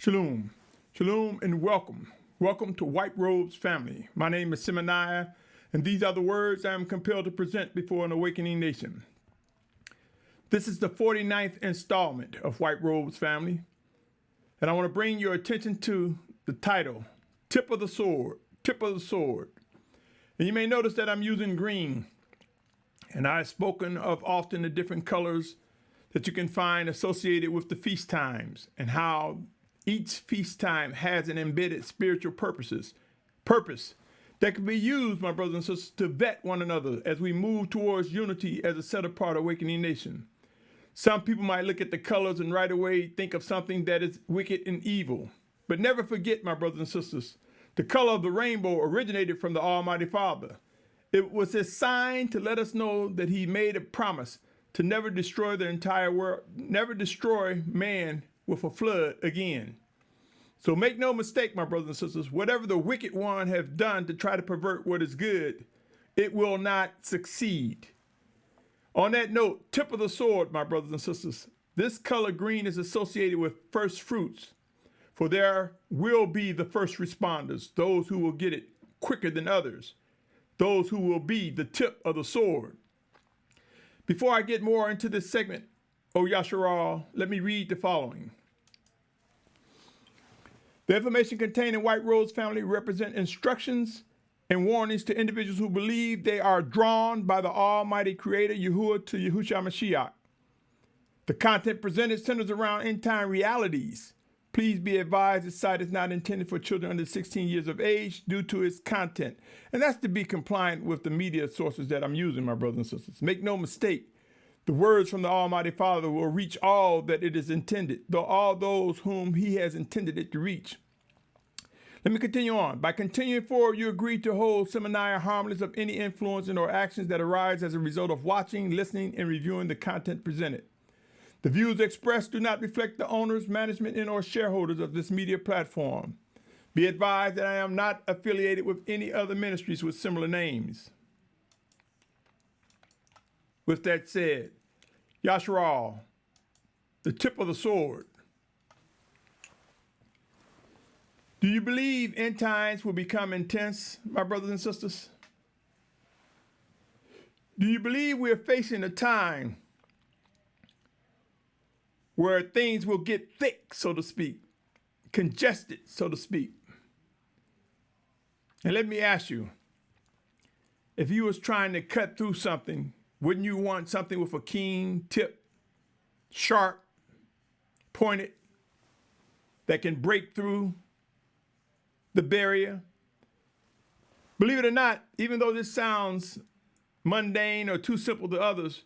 Shalom, shalom, and welcome. Welcome to White Robes family. My name is Symmanayah, and these are the words I am compelled to present before an awakening nation. This is the 49th installment of White Robes family, and I want to bring your attention to the title, Tip of the Sword, Tip of the Sword. And you may notice that I'm using green, and I've spoken of often the different colors that you can find associated with the feast times and how each feast time has an embedded spiritual purpose that can be used, my brothers and sisters, to vet one another as we move towards unity as a set-apart awakening nation. Some people might look at the colors and right away think of something that is wicked and evil. But never forget, my brothers and sisters, the color of the rainbow originated from the Almighty Father. It was a sign to let us know that he made a promise to never destroy the entire world, never destroy man with a flood again. So make no mistake, my brothers and sisters, whatever the wicked one has done to try to pervert what is good, it will not succeed. On that note, tip of the sword, my brothers and sisters, this color green is associated with first fruits, for there will be the first responders, those who will get it quicker than others, those who will be the tip of the sword. Before I get more into this segment, O Yashar'al, let me read the following. The information contained in White Robes family represent instructions and warnings to individuals who believe they are drawn by the Almighty Creator Yahuah to Yahushua Mashyach. The content presented centers around end-time realities. Please be advised this site is not intended for children under 16 years of age due to its content. And that's to be compliant with the media sources that I'm using, my brothers and sisters. Make no mistake, the words from the Almighty Father will reach all that it is intended, though all those whom he has intended it to reach. Let me continue on. By continuing forward, you agree to hold Symmanayah harmless of any influence and or actions that arise as a result of watching, listening, and reviewing the content presented. The views expressed do not reflect the owners, management, and or shareholders of this media platform. Be advised that I am not affiliated with any other ministries with similar names. With that said, Yashar'al, the tip of the sword. Do you believe end times will become intense, my brothers and sisters? Do you believe we're facing a time where things will get thick, so to speak, congested, so to speak? And let me ask you, if you was trying to cut through something, wouldn't you want something with a keen tip, sharp, pointed, that can break through the barrier? Believe it or not, even though this sounds mundane or too simple to others,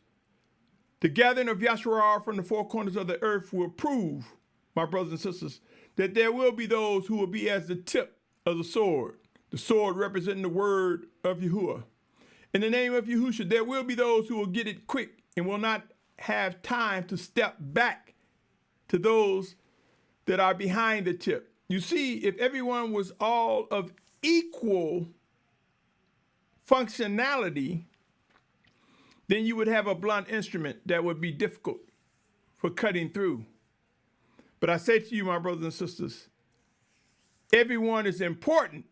the gathering of Yashar'al from the four corners of the earth will prove, my brothers and sisters, that there will be those who will be as the tip of the sword representing the word of Yahuah. In the name of Yahusha, there will be those who will get it quick and will not have time to step back to those that are behind the tip. You see, if everyone was all of equal functionality, then you would have a blunt instrument that would be difficult for cutting through. But I say to you, my brothers and sisters, everyone is important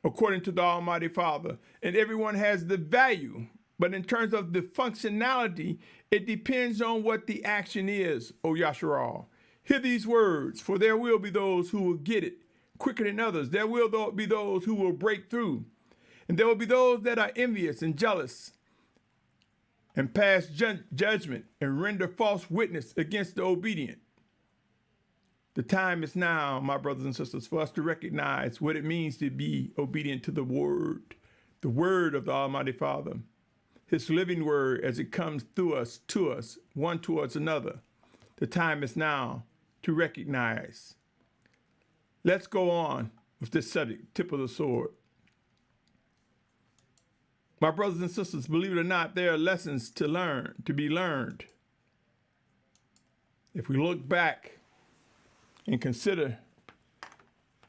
according to the Almighty Father, and everyone has the value. But in terms of the functionality, it depends on what the action is, O Yashar'al. Hear these words, for there will be those who will get it quicker than others. There will be those who will break through. And there will be those that are envious and jealous and pass judgment and render false witness against the obedient. The time is now, my brothers and sisters, for us to recognize what it means to be obedient to the word of the Almighty Father, his living word as it comes through us, to us, one towards another. The time is now to recognize. Let's go on with this subject, tip of the sword. My brothers and sisters, believe it or not, there are lessons to be learned. If we look back and consider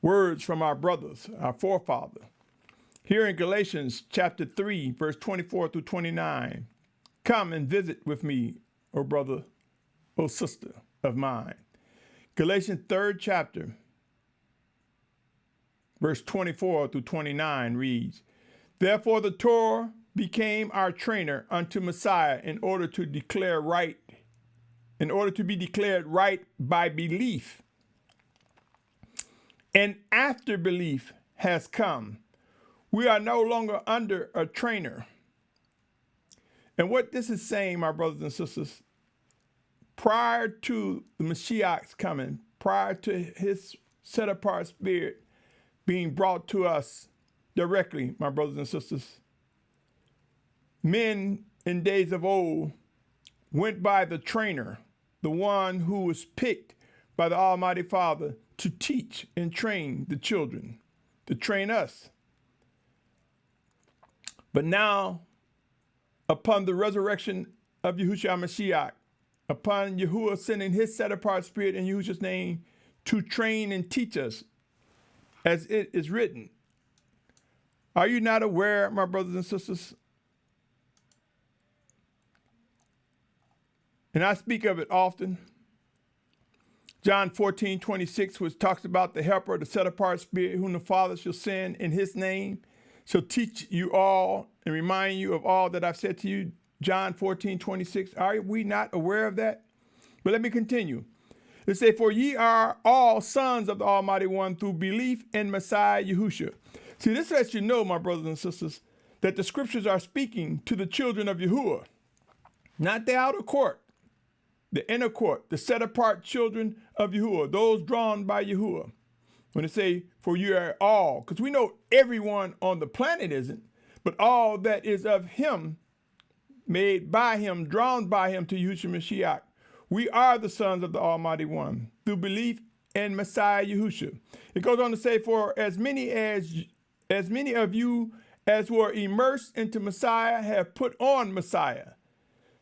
words from our brothers, our forefather, here in Galatians chapter 3, verse 24 through 29, come and visit with me, O brother, O sister of mine. Galatians 3rd chapter, verse 24 through 29 reads, Therefore the Torah became our trainer unto Messiah in order to be declared right by belief. And after belief has come, we are no longer under a trainer. And what this is saying, my brothers and sisters, prior to the Mashyach's coming, prior to his set-apart spirit being brought to us directly, my brothers and sisters, men in days of old went by the trainer, the one who was picked by the Almighty Father to teach and train the children, to train us. But now, upon the resurrection of Yahushua Mashyach, upon Yahuwah sending his set-apart spirit in Yahushua's name to train and teach us, as it is written. Are you not aware, my brothers and sisters? And I speak of it often. John 14:26, which talks about the helper, the set-apart spirit, whom the Father shall send in his name, shall teach you all and remind you of all that I've said to you. John 14:26. Are we not aware of that? But let me continue. It says, For ye are all sons of the Almighty One through belief in Messiah Yahushua. See, this lets you know, my brothers and sisters, that the scriptures are speaking to the children of Yahuwah, not the outer court, the inner court, the set-apart children of Yahuwah, those drawn by Yahuwah. When they say, for you are all, because we know everyone on the planet isn't, but all that is of him, made by him, drawn by him to Yahushua Mashiach. We are the sons of the Almighty One through belief in Messiah Yahushua. It goes on to say, for as many of you as were immersed into Messiah have put on Messiah.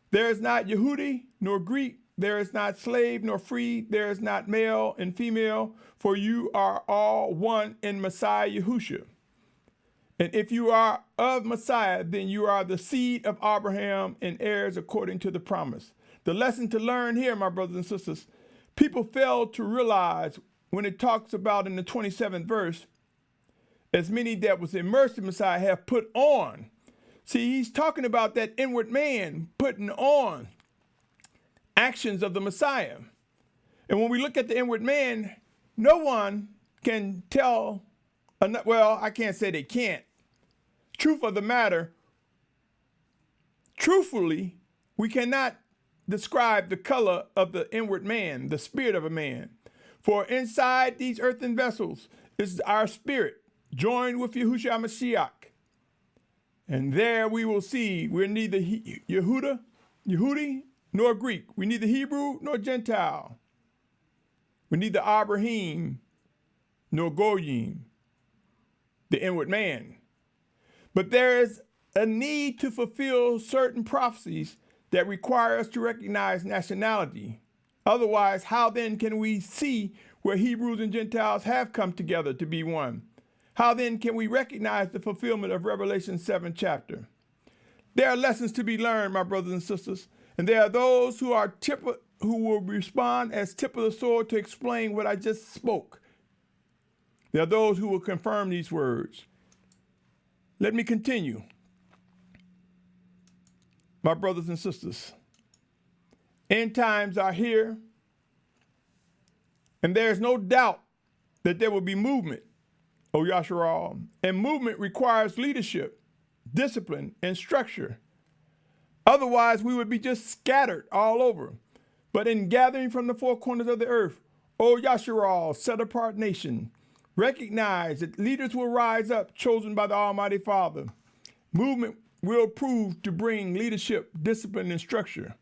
There is not Yehudi nor Greek, there is not slave nor free, there is not male and female, for you are all one in Messiah Yahushua. And if you are of Messiah, then you are the seed of Abraham and heirs according to the promise. The lesson to learn here, my brothers and sisters, people fail to realize when it talks about in the 27th verse, as many that was immersed in Messiah have put on. See, he's talking about that inward man putting on actions of the Messiah. And when we look at the inward man, no one can tell, well, I can't say they can't. Truth of the matter, truthfully, we cannot describe the color of the inward man, the spirit of a man. For inside these earthen vessels is our spirit, joined with Yahushua Mashiach. And there we will see we're neither Yehudi nor Greek. We're neither Hebrew nor Gentile. We're neither Abrahym nor Goym, the inward man. But there is a need to fulfill certain prophecies that require us to recognize nationality. Otherwise, how then can we see where Hebrews and Gentiles have come together to be one? How then can we recognize the fulfillment of Revelation 7 chapter? There are lessons to be learned, my brothers and sisters, and there are those who will respond as tip of the sword to explain what I just spoke. There are those who will confirm these words. Let me continue. My brothers and sisters, end times are here, and there's no doubt that there will be movement, O Yashar'al, and movement requires leadership, discipline, and structure. Otherwise, we would be just scattered all over. But in gathering from the four corners of the earth, O Yashar'al, set-apart nation, recognize that leaders will rise up, chosen by the Almighty Father. Movement will prove to bring leadership, discipline, and structure.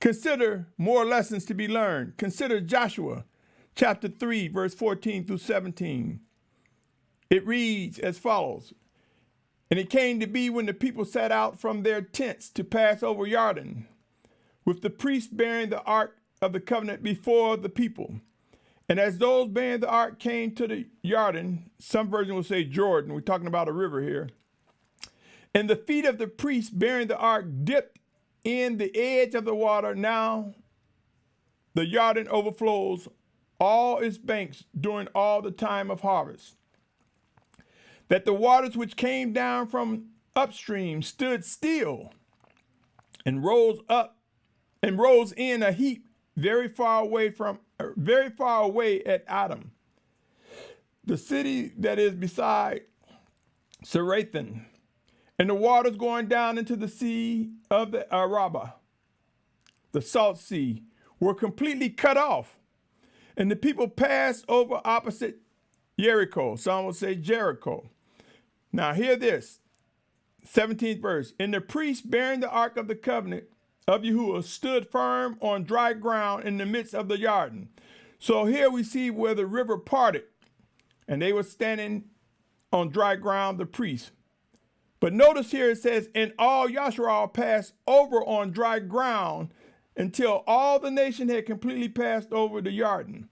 Consider more lessons to be learned. Consider Joshua chapter 3, verse 14 through 17. It reads as follows. And it came to be when the people set out from their tents to pass over Jordan, with the priests bearing the ark of the covenant before the people. And as those bearing the ark came to the Jordan, some version will say Jordan, we're talking about a river here, and the feet of the priests bearing the ark dipped in the edge of the water. Now the Jordan overflows all its banks during all the time of harvest. That the waters which came down from upstream stood still and rose in a heap very far away at Adam, the city that is beside Sarathan, and the waters going down into the sea of the Arabah, the salt sea, were completely cut off, and the people passed over opposite Jericho. Some would say Jericho. Now hear this, 17th verse. And the priest bearing the ark of the covenant of Yahuah stood firm on dry ground in the midst of the Jordan. So here we see where the river parted, and they were standing on dry ground, the priest. But notice here it says, and all Yashar'al passed over on dry ground until all the nation had completely passed over the Jordan.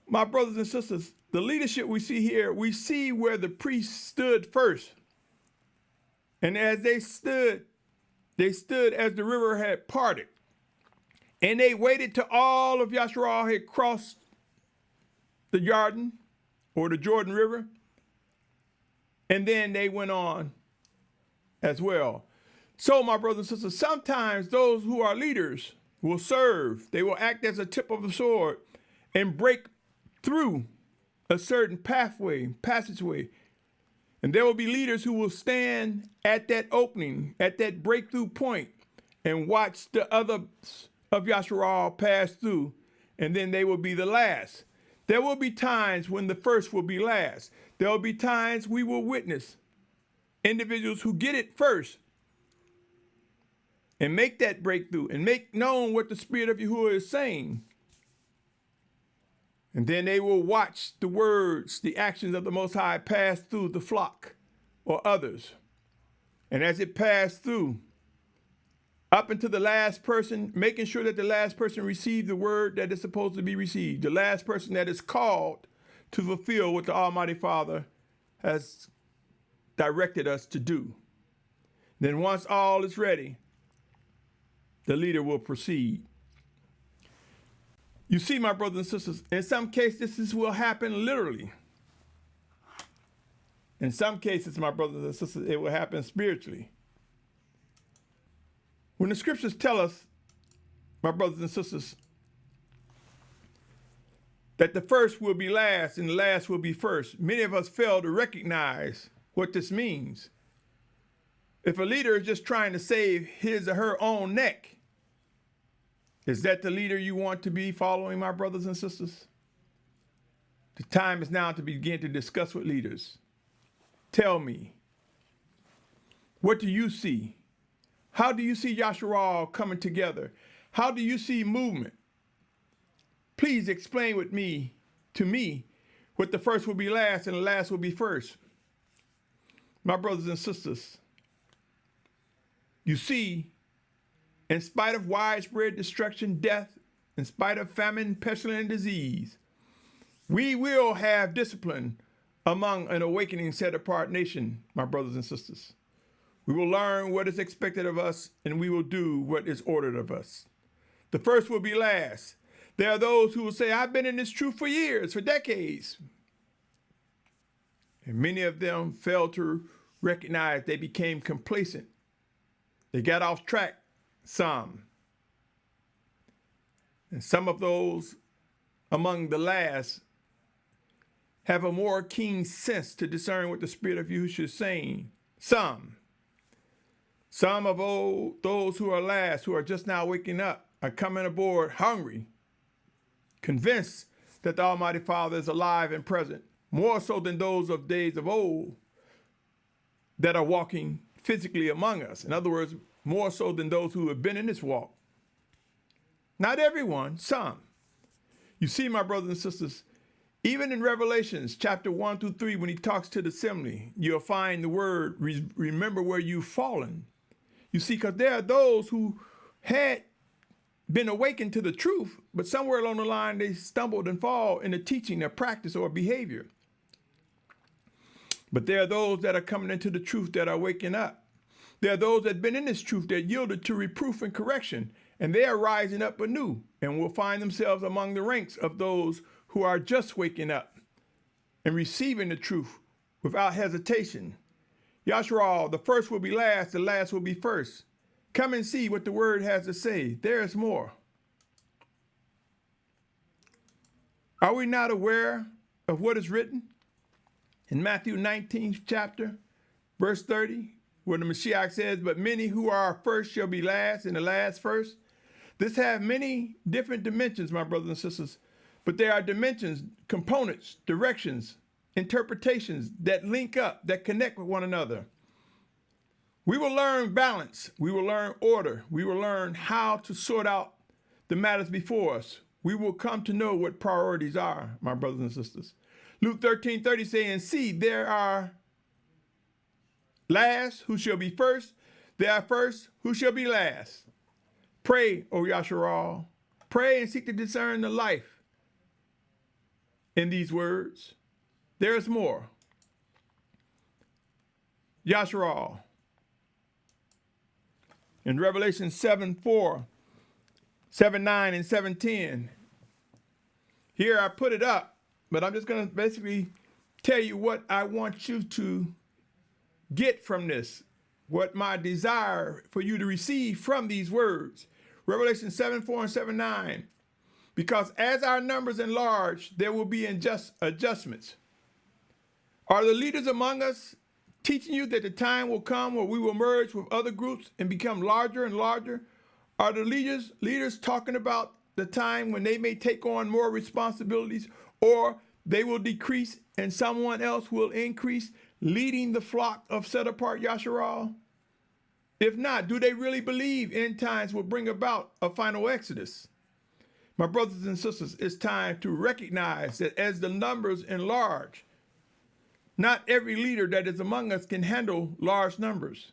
My brothers and sisters, the leadership we see here, we see where the priests stood first. And as they stood as the river had parted. And they waited till all of Yashar'al had crossed the Jordan or the Jordan River. And then they went on as well. So, my brothers and sisters, sometimes those who are leaders will serve. They will act as a tip of the sword and break through a certain passageway. And there will be leaders who will stand at that opening, at that breakthrough point, and watch the others of Yashar'al pass through, and then they will be the last. There will be times when the first will be last. There will be times we will witness individuals who get it first and make that breakthrough and make known what the Spirit of Yahuah is saying. And then they will watch the words, the actions of the Most High pass through the flock or others. And as it passed through, up into the last person, making sure that the last person received the word that is supposed to be received, the last person that is called to fulfill what the Almighty Father has directed us to do. Then once all is ready, the leader will proceed. You see, my brothers and sisters, in some cases this will happen literally. In some cases, my brothers and sisters, it will happen spiritually. When the scriptures tell us, my brothers and sisters, that the first will be last and the last will be first, many of us fail to recognize what this means. If a leader is just trying to save his or her own neck, is that the leader you want to be following, my brothers and sisters? The time is now to begin to discuss with leaders. Tell me, what do you see? How do you see Yashar'al coming together? How do you see movement? Please explain to me, what the first will be last and the last will be first. My brothers and sisters, you see, in spite of widespread destruction, death, in spite of famine, pestilence, and disease, we will have discipline among an awakening, set-apart nation, my brothers and sisters. We will learn what is expected of us, and we will do what is ordered of us. The first will be last. There are those who will say, I've been in this truth for years, for decades. And many of them failed to recognize they became complacent. They got off track, some. And some of those among the last have a more keen sense to discern what the Spirit of Yahusha is saying. Some of those who are last, who are just now waking up, are coming aboard hungry, convinced that the Almighty Father is alive and present, more so than those of days of old that are walking physically among us. In other words, more so than those who have been in this walk. Not everyone, some. You see, my brothers and sisters, even in Revelations chapter 1 through 3, when he talks to the assembly, you'll find the word, remember where you've fallen. You see, because there are those who had been awakened to the truth, but somewhere along the line, they stumbled and fall in the teaching, their practice, or behavior. But there are those that are coming into the truth that are waking up. There are those that have been in this truth that yielded to reproof and correction, and they are rising up anew and will find themselves among the ranks of those who are just waking up and receiving the truth without hesitation. Yashar'al, the first will be last, the last will be first. Come and see what the word has to say. There is more. Are we not aware of what is written in Matthew 19th chapter, verse 30, where the Mashyach says, but many who are first shall be last, and the last first? This has many different dimensions, my brothers and sisters, but there are dimensions, components, directions, interpretations that link up, that connect with one another. We will learn balance. We will learn order. We will learn how to sort out the matters before us. We will come to know what priorities are, my brothers and sisters. Luke 13:30 saying, see, there are last who shall be first. There are first who shall be last. Pray, O Yashar'al. Pray and seek to discern the life in these words. There is more. Yashar'al. In Revelation 7:4, 7:9, and 7:10. Here I put it up, but I'm just going to basically tell you what I want you to get from this, what my desire for you to receive from these words. Revelation 7:4 and 7:9. Because as our numbers enlarge, there will be adjustments. Are the leaders among us teaching you that the time will come where we will merge with other groups and become larger and larger? Are the leaders talking about the time when they may take on more responsibilities, or they will decrease and someone else will increase, leading the flock of set-apart Yashar'al? If not, do they really believe end times will bring about a final exodus? My brothers and sisters, it's time to recognize that as the numbers enlarge, not every leader that is among us can handle large numbers.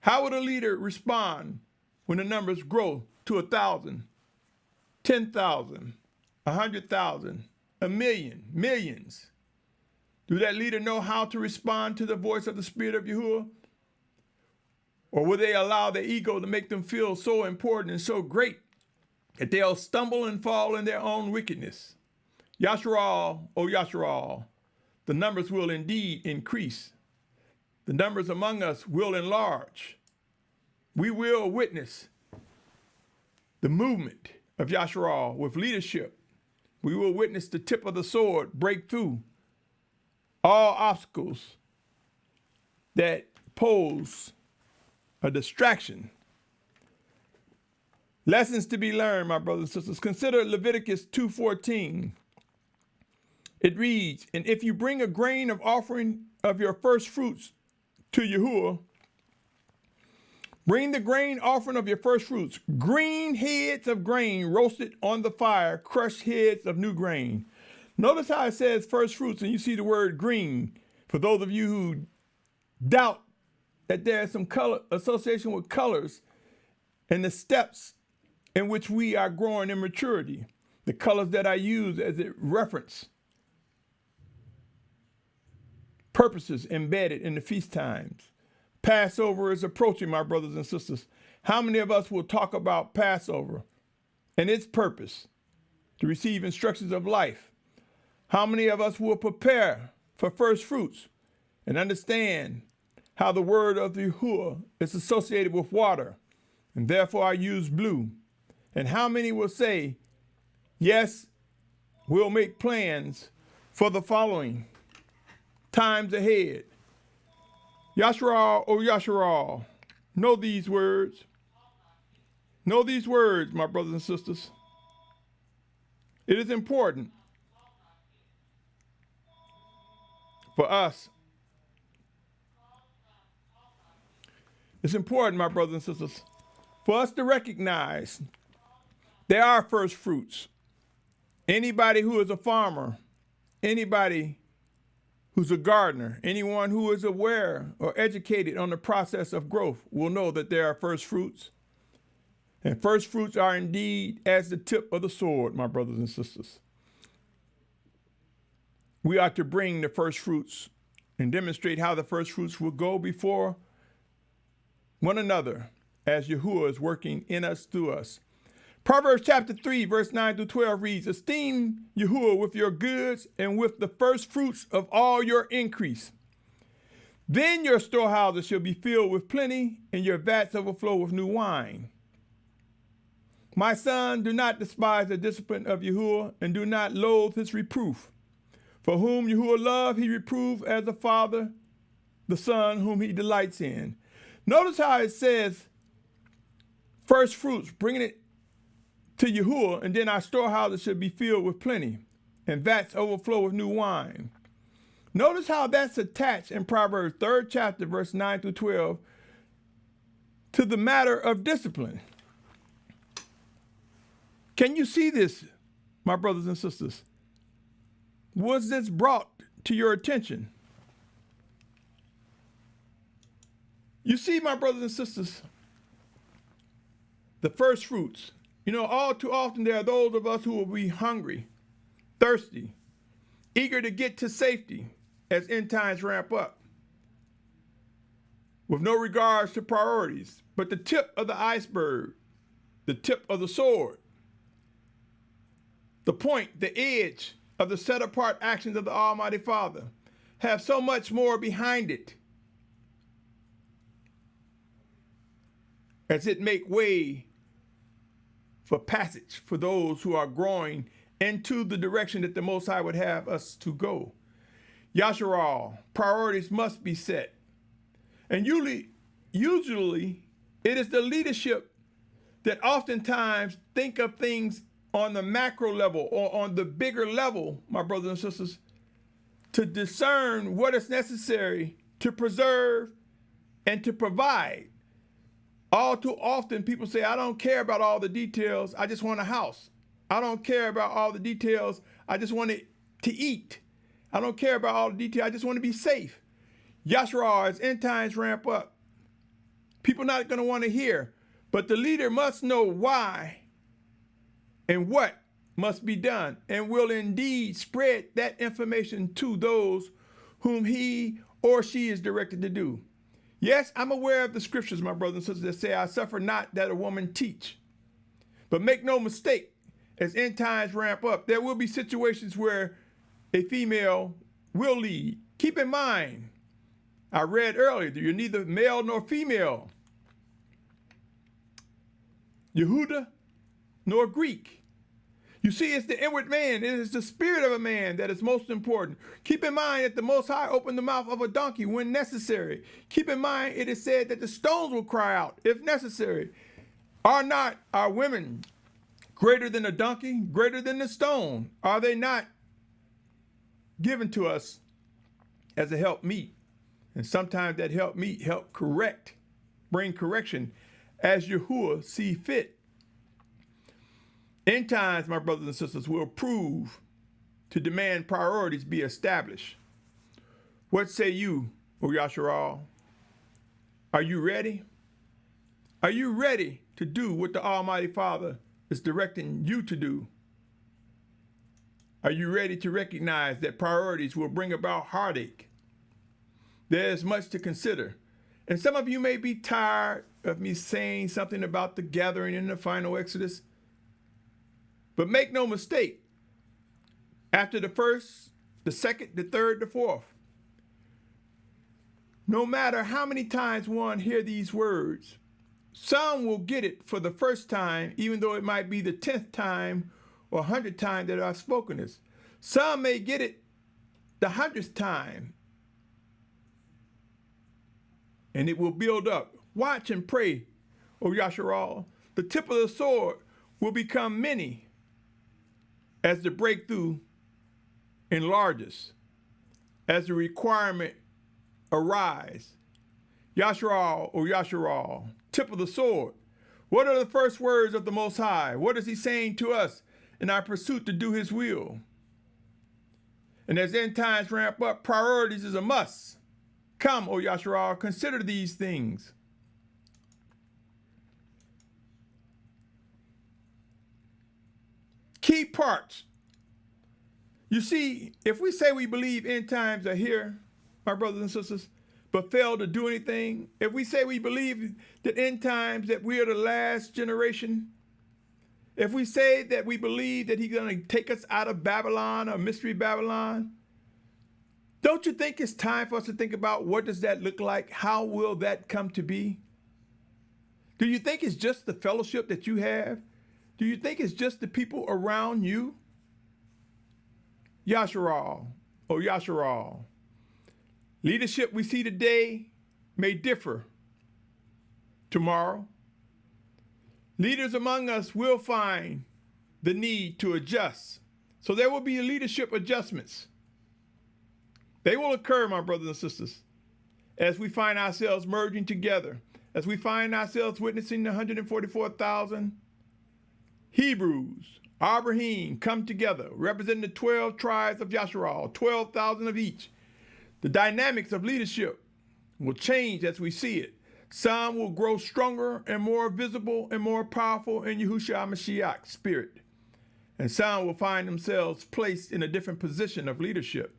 How would a leader respond when the numbers grow to 1,000, 10,000, 100,000, a million, millions? Do that leader know how to respond to the voice of the Spirit of Yahuah? Or will they allow their ego to make them feel so important and so great that they'll stumble and fall in their own wickedness? Yashar'al, O Yashar'al, the numbers will indeed increase. The numbers among us will enlarge. We will witness the movement of Yashar'al with leadership. We will witness the tip of the sword break through all obstacles that pose a distraction. Lessons to be learned, my brothers and sisters. Consider Leviticus 2:14. It reads, and if you bring a grain of offering of your first fruits to Yahuah, bring the grain offering of your first fruits, green heads of grain roasted on the fire, crushed heads of new grain. Notice how it says first fruits, and you see the word green. For those of you who doubt that there's some color association with colors and the steps in which we are growing in maturity, the colors that I use as a reference, purposes embedded in the feast times. Passover is approaching, my brothers and sisters. How many of us will talk about Passover and its purpose to receive instructions of life? How many of us will prepare for first fruits and understand how the word of the Yahuah is associated with water, and therefore I use blue? And how many will say, yes, we'll make plans for the following times ahead? Yashar'al, O Yashar'al, know these words. Know these words, my brothers and sisters. It is important for us. It's important, my brothers and sisters, for us to recognize there are first fruits. Anybody who is a farmer, anybody who's a gardener, anyone who is aware or educated on the process of growth will know that there are first fruits. And first fruits are indeed as the tip of the sword, my brothers and sisters. We are to bring the first fruits and demonstrate how the first fruits will go before one another as Yahuah is working in us, through us. Proverbs chapter 3, verse 9 through 12 reads, esteem Yahuah with your goods and with the first fruits of all your increase. Then your storehouses shall be filled with plenty, and your vats overflow with new wine. My son, do not despise the discipline of Yahuah, and do not loathe his reproof. For whom Yahuah love, he reprove as a father, the son whom he delights in. Notice how it says first fruits, bringing it to Yahuah, and then our storehouses should be filled with plenty, and vats overflow with new wine. Notice how that's attached in Proverbs 3rd chapter, verse 9 through 12, to the matter of discipline. Can you see this, my brothers and sisters? Was this brought to your attention? You see, my brothers and sisters, the first fruits. You know, all too often there are those of us who will be hungry, thirsty, eager to get to safety as end times ramp up, with no regards to priorities, but the tip of the iceberg, the tip of the sword, the point, the edge of the set-apart actions of the Almighty Father have so much more behind it as it make way for passage for those who are growing into the direction that the Most High would have us to go. Yashar'al, priorities must be set. And usually it is the leadership that oftentimes think of things on the macro level or on the bigger level, my brothers and sisters, to discern what is necessary to preserve and to provide. All too often people say, I don't care about all the details, I just want a house. I don't care about all the details, I just want to eat. I don't care about all the details, I just want to be safe. Yashar'al, as end times ramp up, people not going to want to hear, but the leader must know why and what must be done, and will indeed spread that information to those whom he or she is directed to do. Yes, I'm aware of the scriptures, my brothers and sisters, that say, I suffer not that a woman teach. But make no mistake, as end times ramp up, there will be situations where a female will lead. Keep in mind, I read earlier that you're neither male nor female, Yehuda nor Greek. You see, it's the inward man, it is the spirit of a man that is most important. Keep in mind that the Most High opened the mouth of a donkey when necessary. Keep in mind it is said that the stones will cry out if necessary. Are not our women greater than a donkey, greater than the stone? Are they not given to us as a help meet? And sometimes that help meet help correct, bring correction as Yahuah see fit. End times, my brothers and sisters, will prove to demand priorities be established. What say you, O Yashar'al? Are you ready? Are you ready to do what the Almighty Father is directing you to do? Are you ready to recognize that priorities will bring about heartache? There's much to consider. And some of you may be tired of me saying something about the gathering in the final Exodus. But make no mistake, after the first, the second, the third, the fourth, no matter how many times one hear these words, some will get it for the first time, even though it might be the 10th time or 100th time that I've spoken this. Some may get it the 100th time, and it will build up. Watch and pray, O Yashar'al. The tip of the sword will become many as the break-thru enlarges, as the requirement arise. Yashar'al, O Yashar'al, tip of the sword. What are the first words of the Most High? What is he saying to us in our pursuit to do his will? And as end times ramp up, priorities is a must. Come, O Yashar'al, consider these things. Key parts. You see, if we say we believe end times are here, my brothers and sisters, but fail to do anything, if we say we believe that end times, that we are the last generation, if we say that we believe that he's going to take us out of Babylon or mystery Babylon, don't you think it's time for us to think about what does that look like? How will that come to be? Do you think it's just the fellowship that you have? Do you think it's just the people around you? Yashar'al, or Yashar'al. Leadership we see today may differ tomorrow. Leaders among us will find the need to adjust. So there will be leadership adjustments. They will occur, my brothers and sisters, as we find ourselves merging together, as we find ourselves witnessing the 144,000 Hebrews, Abrahym, come together, representing the 12 tribes of Yashar'al, 12,000 of each. The dynamics of leadership will change as we see it. Some will grow stronger and more visible and more powerful in Yahushua Mashyach's spirit. And some will find themselves placed in a different position of leadership.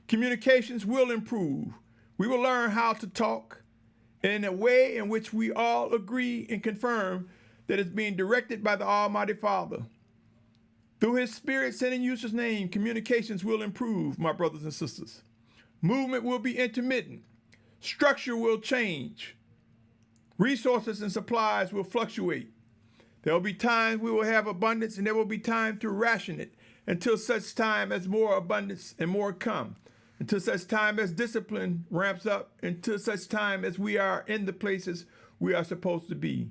Communications will improve. We will learn how to talk in a way in which we all agree and confirm that it's being directed by the Almighty Father. Through his spirit sent in Yahushua's name, communications will improve, my brothers and sisters. Movement will be intermittent. Structure will change. Resources and supplies will fluctuate. There will be times we will have abundance, and there will be time to ration it until such time as more abundance and more come, until such time as discipline ramps up, until such time as we are in the places we are supposed to be.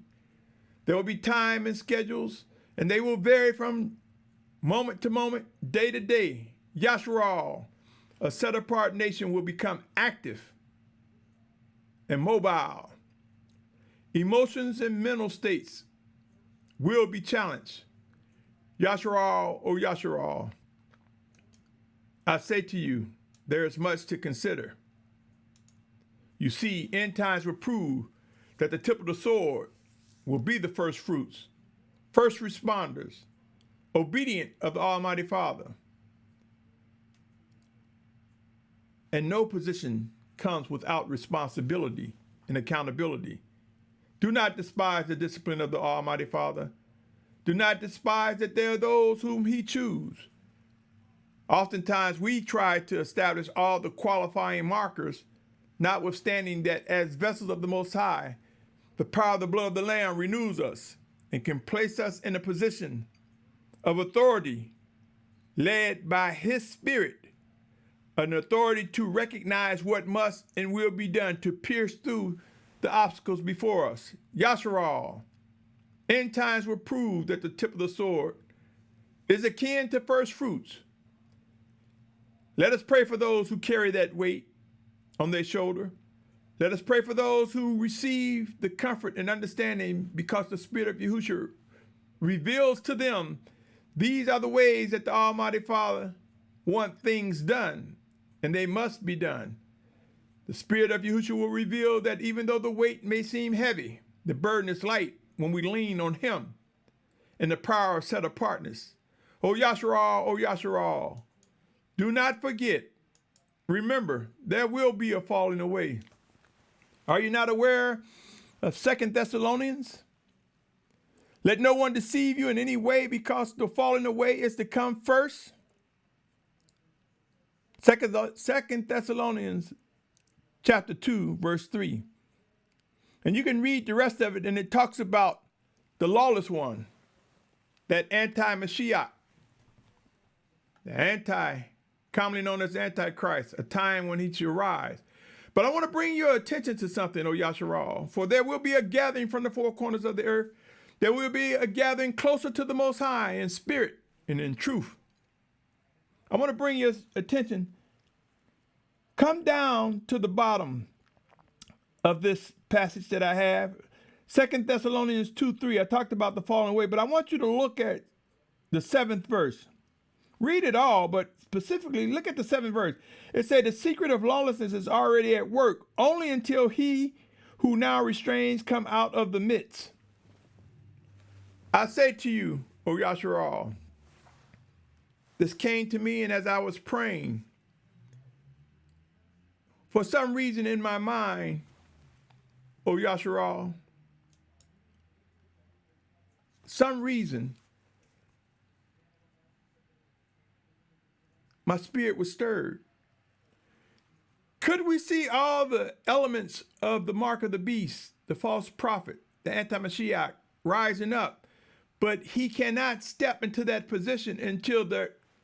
There will be time and schedules, and they will vary from moment to moment, day to day. Yashar'al, a set-apart nation, will become active and mobile. Emotions and mental states will be challenged. Yashar'al, O Yashar'al, I say to you, there is much to consider. You see, end times will prove that the tip of the sword will be the first fruits, first responders, obedient of the Almighty Father. And no position comes without responsibility and accountability. Do not despise the discipline of the Almighty Father. Do not despise that there are those whom he chooses. Oftentimes we try to establish all the qualifying markers, notwithstanding that as vessels of the Most High, the power of the blood of the Lamb renews us and can place us in a position of authority led by his spirit, an authority to recognize what must and will be done to pierce through the obstacles before us. Yashar'al, end times will prove that the tip of the sword is akin to first fruits. Let us pray for those who carry that weight on their shoulder. Let us pray for those who receive the comfort and understanding because the Spirit of Yahusha reveals to them these are the ways that the Almighty Father wants things done, and they must be done. The Spirit of Yahusha will reveal that even though the weight may seem heavy, the burden is light when we lean on him and the power of set-apartness. O Yashar'al, do not forget. Remember, there will be a falling away. Are you not aware of 2 Thessalonians? Let no one deceive you in any way, because the falling away is to come first. 2 Thessalonians chapter 2, verse 3. And you can read the rest of it, and it talks about the lawless one, that anti-Mashyach, the commonly known as Antichrist, a time when he shall rise. But I want to bring your attention to something, O Yashar'al, for there will be a gathering from the four corners of the earth. There will be a gathering closer to the Most High in spirit and in truth. I want to bring your attention. Come down to the bottom of this passage that I have, 2 Thessalonians 2:3. I talked about the falling away, but I want you to look at the 7th verse. Read it all, but specifically look at the 7th verse. It said, the secret of lawlessness is already at work, only until he who now restrains come out of the midst. I say to you, O Yashar'al, this came to me, and as I was praying, For some reason in my mind, O Yashar'al, some reason, my spirit was stirred. Could we see all the elements of the mark of the beast, the false prophet, the anti-Mashyach rising up, but he cannot step into that position until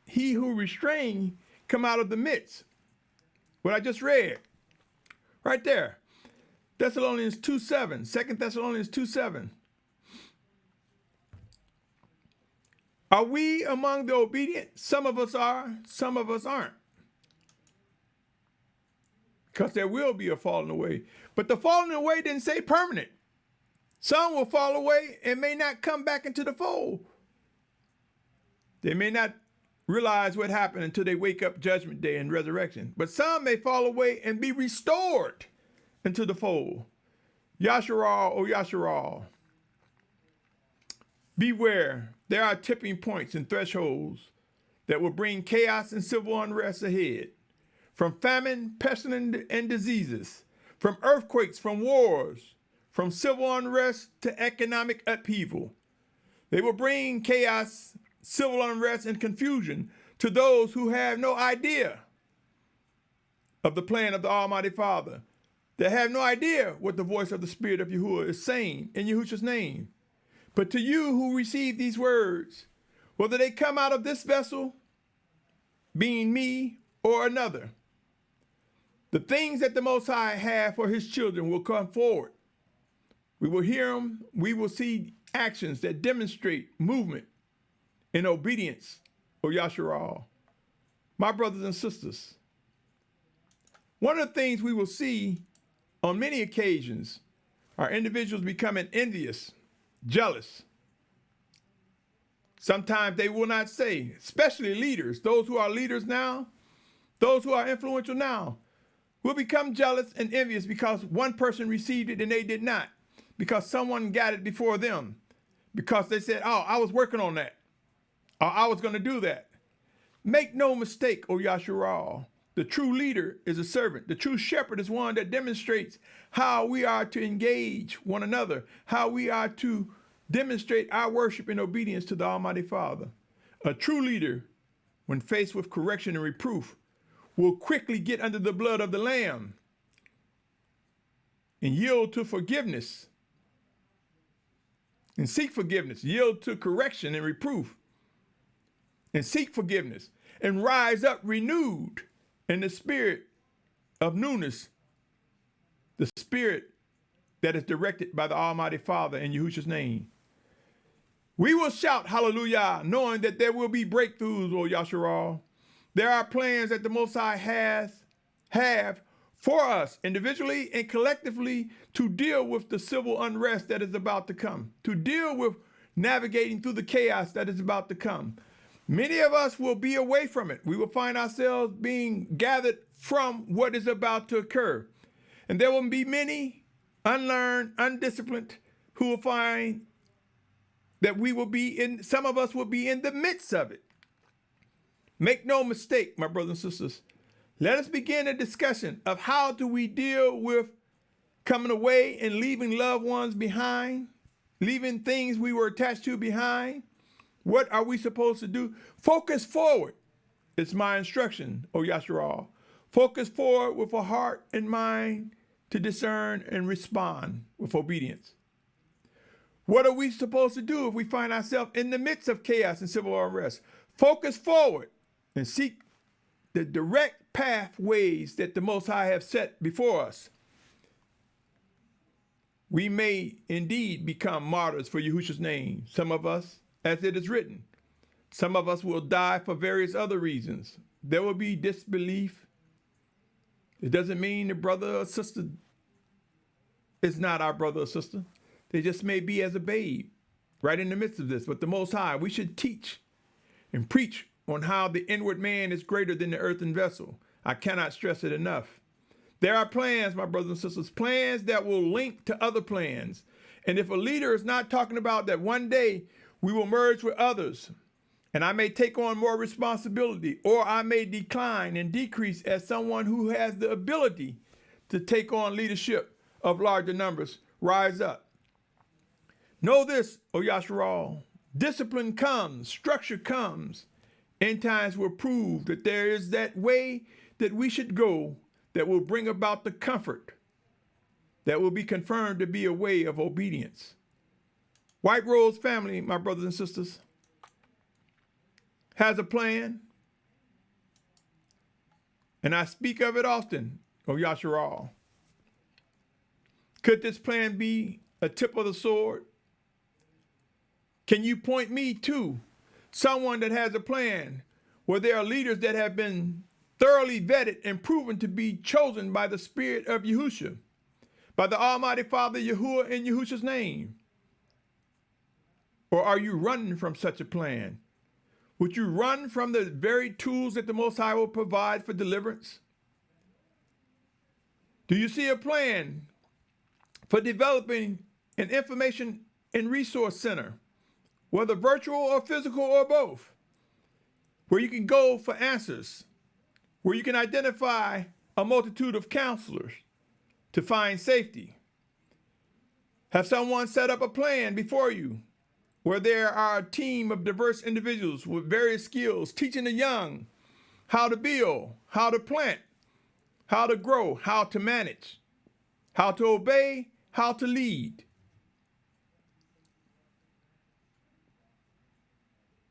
he who restrained come out of the midst? What I just read, right there, Thessalonians 2:7, 2 Thessalonians 2:7. Are we among the obedient? Some of us are, some of us aren't. Because there will be a falling away. But the falling away didn't say permanent. Some will fall away and may not come back into the fold. They may not realize what happened until they wake up judgment day and resurrection. But some may fall away and be restored into the fold. Yashar'al, O Yashar'al. Beware, there are tipping points and thresholds that will bring chaos and civil unrest ahead. From famine, pestilence, and diseases, from earthquakes, from wars, from civil unrest to economic upheaval. They will bring chaos, civil unrest, and confusion to those who have no idea of the plan of the Almighty Father. They have no idea what the voice of the Spirit of Yahuah is saying in Yahusha's name. But to you who receive these words, whether they come out of this vessel, being me or another, the things that the Most High have for his children will come forward. We will hear them. We will see actions that demonstrate movement in obedience, O Yashar'al. My brothers and sisters, one of the things we will see on many occasions are individuals becoming envious, jealous. Sometimes they will not say, especially leaders, those who are leaders now, those who are influential now, will become jealous and envious because one person received it and they did not, because someone got it before them, because they said, oh, I was working on that, or I was going to do that. Make no mistake, O Yashar'al, the true leader is a servant. The true shepherd is one that demonstrates how we are to engage one another, how we are to demonstrate our worship and obedience to the Almighty Father. A true leader, when faced with correction and reproof, will quickly get under the blood of the Lamb and yield to forgiveness and seek forgiveness, yield to correction and reproof and seek forgiveness and rise up renewed in the spirit of newness, the spirit that is directed by the Almighty Father in Yahusha's name. We will shout hallelujah, knowing that there will be breakthroughs, O Yashar'al. There are plans that the Most High have for us individually and collectively to deal with the civil unrest that is about to come, to deal with navigating through the chaos that is about to come. Many of us will be away from it. We will find ourselves being gathered from what is about to occur. And there will be many unlearned, undisciplined who will find that some of us will be in the midst of it. Make no mistake, my brothers and sisters. Let us begin a discussion of how do we deal with coming away and leaving loved ones behind, leaving things we were attached to behind. What are we supposed to do? Focus forward. It's my instruction, O Yashar'al. Focus forward with a heart and mind to discern and respond with obedience. What are we supposed to do if we find ourselves in the midst of chaos and civil unrest? Focus forward and seek the direct pathways that the Most High have set before us. We may indeed become martyrs for Yahusha's name. Some of us, as it is written, some of us will die for various other reasons. There will be disbelief. It doesn't mean the brother or sister is not our brother or sister. They just may be as a babe right in the midst of this. But the Most High, we should teach and preach on how the inward man is greater than the earthen vessel. I cannot stress it enough. There are plans, my brothers and sisters, plans that will link to other plans. And if a leader is not talking about that one day we will merge with others and I may take on more responsibility, or I may decline and decrease as someone who has the ability to take on leadership of larger numbers rise up. Know this, O Yashar'al, discipline comes, structure comes. End times will prove that there is that way that we should go that will bring about the comfort that will be confirmed to be a way of obedience. White Rose family, my brothers and sisters, has a plan, and I speak of it often, O Yashar'al. Could this plan be a tip of the sword? Can you point me to someone that has a plan where there are leaders that have been thoroughly vetted and proven to be chosen by the Spirit of Yahusha, by the Almighty Father Yahuah in Yahusha's name? Or are you running from such a plan? Would you run from the very tools that the Most High will provide for deliverance? Do you see a plan for developing an information and resource center, whether virtual or physical or both, where you can go for answers, where you can identify a multitude of counselors to find safety? Have someone set up a plan before you where there are a team of diverse individuals with various skills, teaching the young how to build, how to plant, how to grow, how to manage, how to obey, how to lead?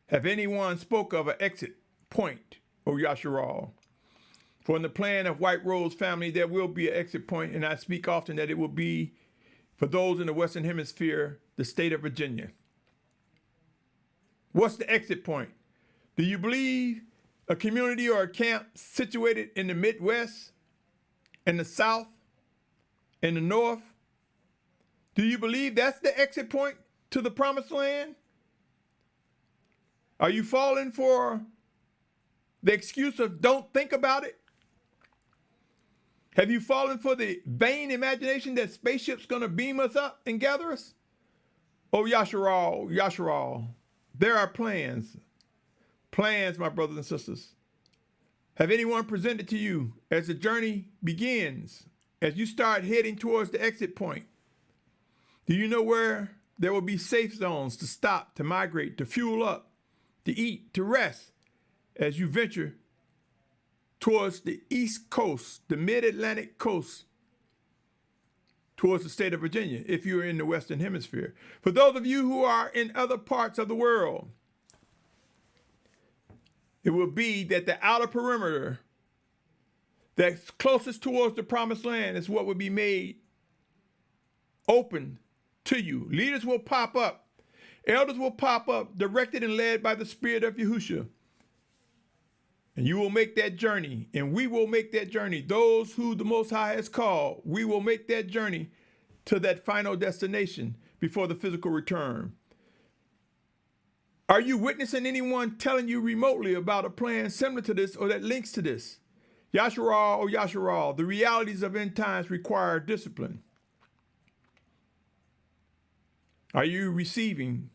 Have anyone spoke of an exit point, O Yashar'al? For in the plan of White Rose family, there will be an exit point, and I speak often that it will be for those in the Western Hemisphere, the state of Virginia. What's the exit point? Do you believe a community or a camp situated in the Midwest, in the South, in the North? Do you believe that's the exit point to the Promised Land? Are you falling for the excuse of don't think about it? Have you fallen for the vain imagination that spaceship's going to beam us up and gather us? Oh, Yashar'al, Yashar'al, there are plans. Plans, my brothers and sisters. Have anyone presented to you as the journey begins, as you start heading towards the exit point? Do you know where there will be safe zones to stop, to migrate, to fuel up, to eat, to rest, as you venture towards the East Coast, the Mid-Atlantic coast, towards the state of Virginia, if you're in the Western Hemisphere? For those of you who are in other parts of the world, it will be that the outer perimeter that's closest towards the Promised Land is what will be made open to you. Leaders will pop up. Elders will pop up, directed and led by the Spirit of Yahusha. And you will make that journey, and we will make that journey. Those who the Most High has called, we will make that journey to that final destination before the physical return. Are you witnessing anyone telling you remotely about a plan similar to this or that links to this? Yashar'al, or Yashar'al, the realities of end times require discipline. Are you receiving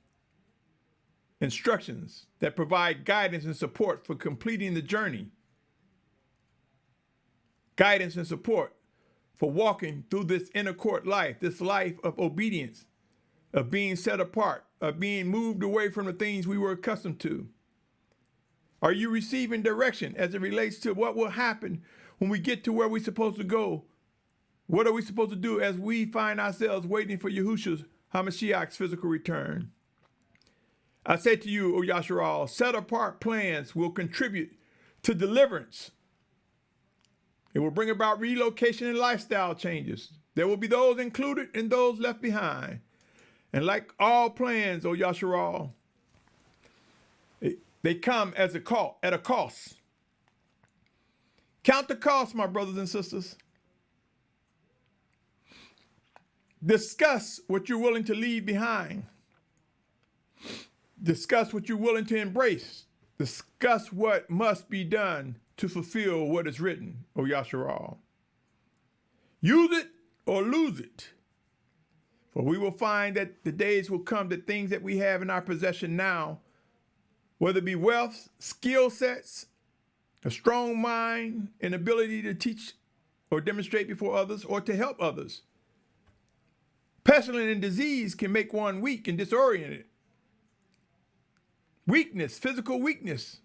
instructions that provide guidance and support for completing the journey? Guidance and support for walking through this inner court life, this life of obedience, of being set apart, of being moved away from the things we were accustomed to. Are you receiving direction as it relates to what will happen when we get to where we're supposed to go? What are we supposed to do as we find ourselves waiting for Yahusha's Mashyach's physical return? I say to you, O Yashar'al, set apart plans will contribute to deliverance. It will bring about relocation and lifestyle changes. There will be those included and those left behind. And like all plans, O Yashar'al, they come as a cost, at a cost. Count the cost, my brothers and sisters. Discuss what you're willing to leave behind. Discuss what you're willing to embrace. Discuss what must be done to fulfill what is written, O Yashar'al. Use it or lose it. For we will find that the days will come that things that we have in our possession now whether it be wealth, skill sets, a strong mind, and ability to teach or demonstrate before others or to help others. Pestilence and disease can make one weak and disoriented. Weakness, physical weakness,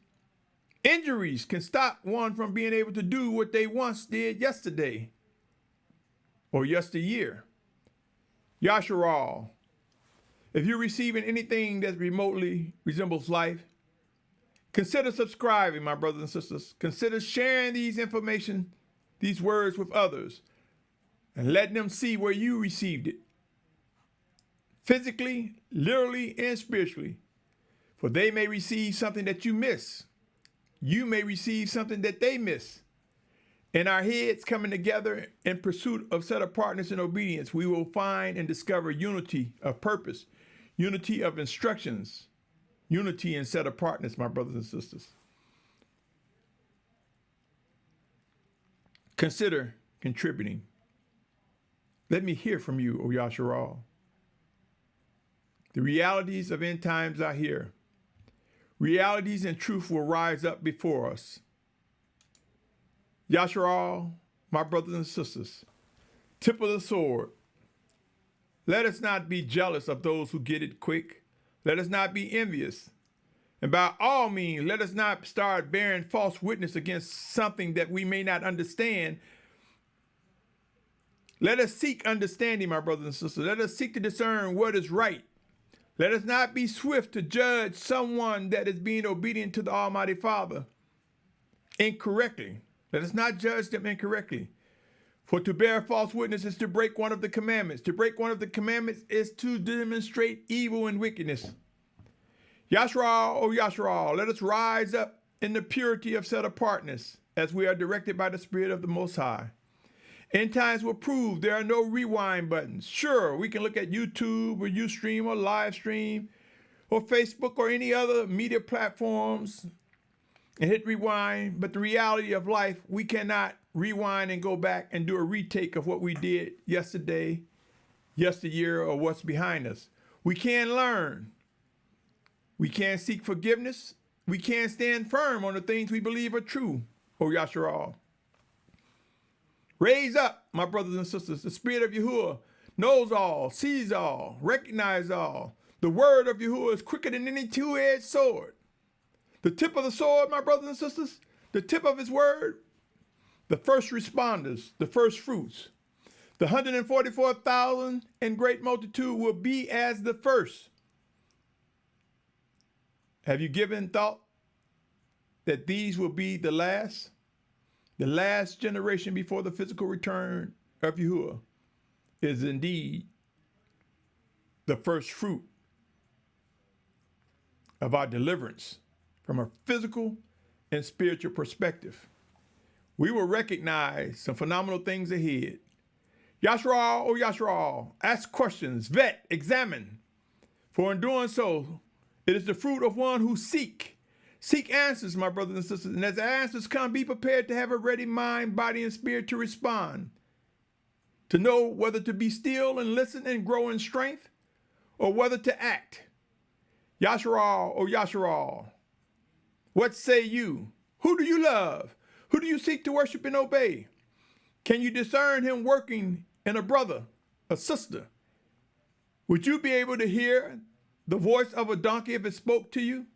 injuries can stop one from being able to do what they once did yesterday or yesteryear. Yashar'al. If you're receiving anything that remotely resembles life, consider subscribing, my brothers and sisters. Consider sharing these information, these words with others, and letting them see where you received it. Physically, literally, and spiritually. For they may receive something that you miss. You may receive something that they miss. In our heads coming together in pursuit of set-apartness and obedience, we will find and discover unity of purpose, unity of instructions, unity and set-apartness, my brothers and sisters. Consider contributing. Let me hear from you, O Yashar'al. The realities of end times are here. Realities and truth will rise up before us. Yashar'al, my brothers and sisters, tip of the sword. Let us not be jealous of those who get it quick. Let us not be envious. And by all means, let us not start bearing false witness against something that we may not understand. Let us seek understanding, my brothers and sisters. Let us seek to discern what is right. Let us not be swift to judge someone that is being obedient to the Almighty Father incorrectly. Let us not judge them incorrectly. For to bear false witness is to break one of the commandments. To break one of the commandments is to demonstrate evil and wickedness. Yashar'al, O Yashar'al, let us rise up in the purity of set-apartness as we are directed by the Spirit of the Most High. End times will prove there are no rewind buttons. Sure, we can look at YouTube or Ustream or live stream or Facebook or any other media platforms and hit rewind, but the reality of life, we cannot rewind and go back and do a retake of what we did yesterday, yesteryear, or what's behind us. We can learn. We can seek forgiveness. We can stand firm on the things we believe are true, O Yashar'al. Raise up, my brothers and sisters. The Spirit of Yahuah knows all, sees all, recognizes all. The word of Yahuah is quicker than any two-edged sword. The tip of the sword, my brothers and sisters, the tip of his word, the first responders, the first fruits. The 144,000 and great multitude will be as the first. Have you given thought that these will be the last? The last generation before the physical return of Yahuah is indeed the first fruit of our deliverance from a physical and spiritual perspective. We will recognize some phenomenal things ahead. Yashar'al, O Yashar'al, ask questions, vet, examine. For in doing so, it is the fruit of one who seek answers, my brothers and sisters. And as the answers come, be prepared to have a ready mind, body, and spirit to respond. To know whether to be still and listen and grow in strength, or whether to act. Yashar'al, O Yashar'al, what say you? Who do you love? Who do you seek to worship and obey? Can you discern him working in a brother, a sister? Would you be able to hear the voice of a donkey if it spoke to you?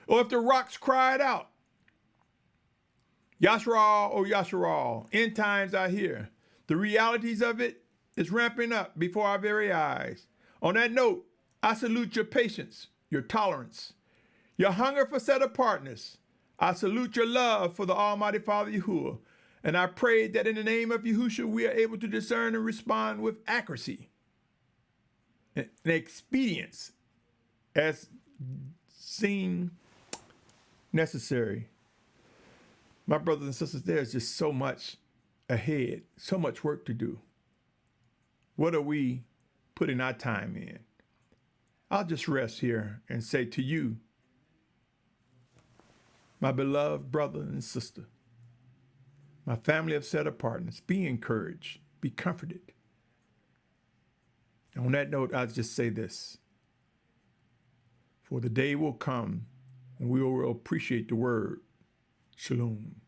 Or if the rocks cried out? Yashar'al, O Yashar'al, end times are here. The realities of it is ramping up before our very eyes. On that note, I salute your patience, your tolerance, your hunger for set-apartness. I salute your love for the Almighty Father Yahuah. And I pray that in the name of Yahusha, we are able to discern and respond with accuracy and expedience as seen necessary. My brothers and sisters, there's just so much ahead, so much work to do. What are we putting our time in? I'll just rest here and say to you, my beloved brother and sister, my family of set-apartness, be encouraged, be comforted. And on that note, I'll just say this. For the day will come and we will appreciate the word. Shalom.